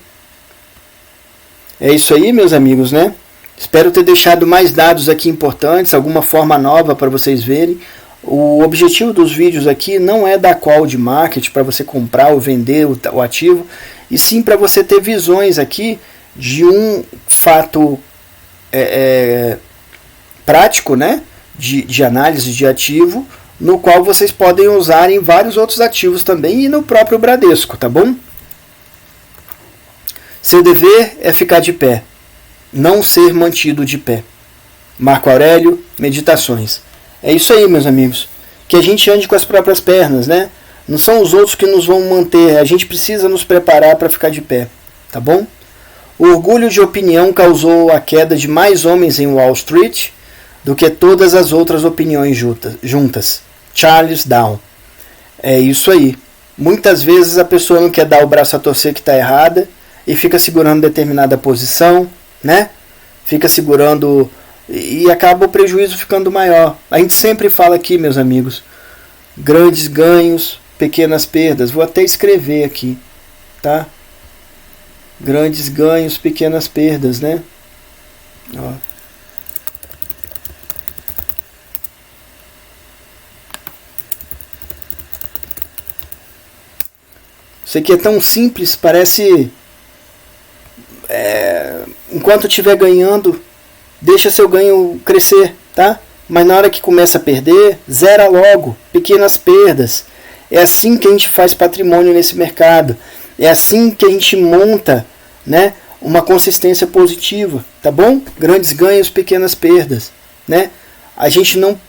É isso aí, meus amigos, né? Espero ter deixado mais dados aqui importantes, alguma forma nova para vocês verem. O objetivo dos vídeos aqui não é dar call de marketing para você comprar ou vender o ativo, e sim para você ter visões aqui de um fato prático, né? De análise de ativo, no qual vocês podem usar em vários outros ativos também e no próprio Bradesco, tá bom? Seu dever é ficar de pé, não ser mantido de pé. Marco Aurélio, Meditações. É isso aí, meus amigos. Que a gente ande com as próprias pernas, né? Não são os outros que nos vão manter. A gente precisa nos preparar para ficar de pé, tá bom? O orgulho de opinião causou a queda de mais homens em Wall Street do que todas as outras opiniões juntas. Charles Down. É isso aí. Muitas vezes a pessoa não quer dar o braço a torcer que está errada e fica segurando determinada posição, né? Fica segurando e acaba o prejuízo ficando maior. A gente sempre fala aqui, meus amigos, grandes ganhos, pequenas perdas. Vou até escrever aqui, tá? Grandes ganhos, pequenas perdas, né? Ó. Isso aqui é tão simples, parece... enquanto estiver ganhando, deixa seu ganho crescer, tá? Mas na hora que começa a perder, zera logo, pequenas perdas. É assim que a gente faz patrimônio nesse mercado. É assim que a gente monta, né, uma consistência positiva, tá bom? Grandes ganhos, pequenas perdas, né? A gente não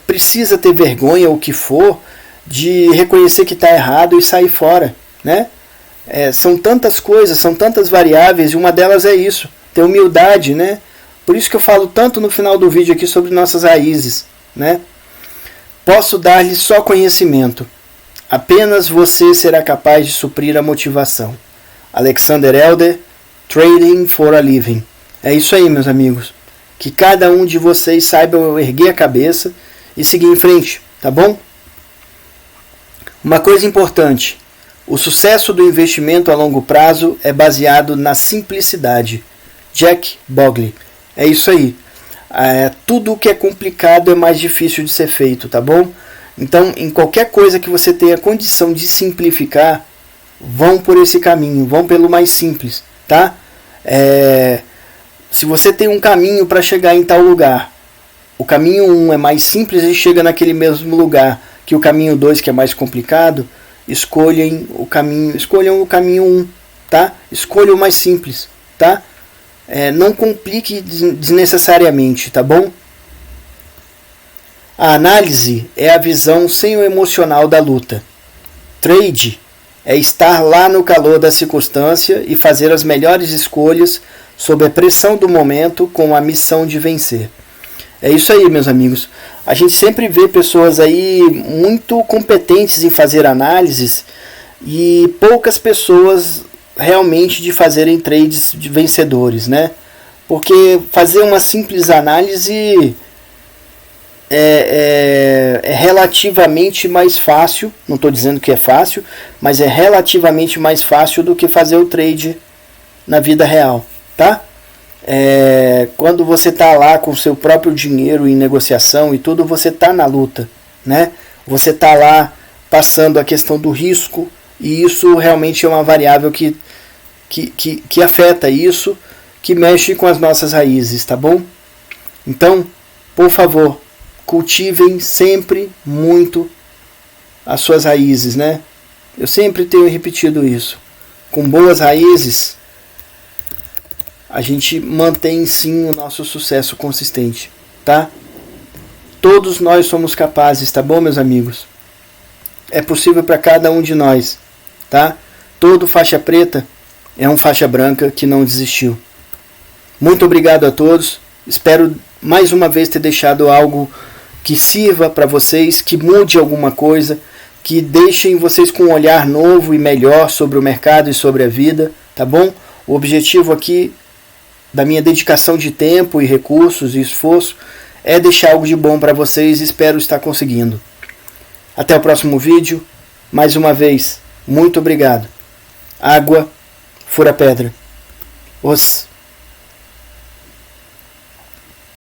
precisa ter vergonha, ou o que for, de reconhecer que está errado e sair fora, né? São tantas coisas, são tantas variáveis, e uma delas é isso, ter humildade, né? Por isso que eu falo tanto no final do vídeo aqui sobre nossas raízes, né? Posso dar-lhe só conhecimento. Apenas você será capaz de suprir a motivação. Alexander Elder, Trading for a Living. É isso aí, meus amigos. Que cada um de vocês saiba erguer a cabeça e seguir em frente, tá bom? Uma coisa importante. O sucesso do investimento a longo prazo é baseado na simplicidade. Jack Bogle. É isso aí. Tudo o que é complicado é mais difícil de ser feito, tá bom? Então, em qualquer coisa que você tenha condição de simplificar, vão por esse caminho, vão pelo mais simples, tá? Se você tem um caminho para chegar em tal lugar, o caminho 1 é mais simples e chega naquele mesmo lugar que o caminho 2, que é mais complicado, escolham o caminho 1, tá? Escolha o mais simples, tá? Não complique desnecessariamente, tá bom? A análise é a visão sem o emocional da luta. Trade é estar lá no calor da circunstância e fazer as melhores escolhas sob a pressão do momento com a missão de vencer. É isso aí, meus amigos. A gente sempre vê pessoas aí muito competentes em fazer análises e poucas pessoas realmente de fazerem trades de vencedores, né? Porque fazer uma simples análise é relativamente mais fácil, não estou dizendo que é fácil, mas é relativamente mais fácil do que fazer o trade na vida real, tá? Quando você está lá com o seu próprio dinheiro em negociação e tudo, você está na luta, né? Você está lá passando a questão do risco, e isso realmente é uma variável que afeta isso, que mexe com as nossas raízes, tá bom? Então, por favor, cultivem sempre muito as suas raízes, né? Eu sempre tenho repetido isso. Com boas raízes, a gente mantém sim o nosso sucesso consistente, tá? Todos nós somos capazes, tá bom, meus amigos? É possível para cada um de nós, tá? Todo faixa preta é um faixa branca que não desistiu. Muito obrigado a todos. Espero mais uma vez ter deixado algo que sirva para vocês, que mude alguma coisa, que deixem vocês com um olhar novo e melhor sobre o mercado e sobre a vida, tá bom? O objetivo aqui da minha dedicação de tempo e recursos e esforço é deixar algo de bom para vocês, e espero estar conseguindo. Até o próximo vídeo. Mais uma vez, muito obrigado. Água, fura pedra. Os